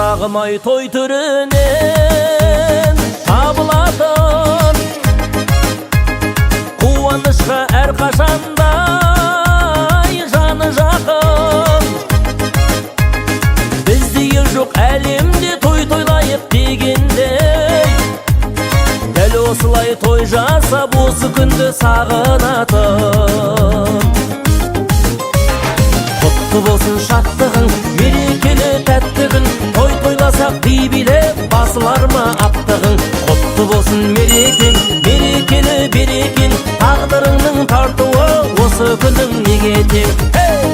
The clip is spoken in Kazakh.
сағымай той түрінен табылатын қуанышқа әр қашандай жаны жақын. Біздегі жоқ әлемде той тойлайық дегендей, дәл осылай той жасап осы күнді сағынатын. Құтты болсын шаттығың, мерекелі тәтті күн, той тойласақ дей билеп басылар ма аптығың. Құтты болсын мерекең, мерекелі берекең, тағдырыңның тартуы осы күнің неге тең.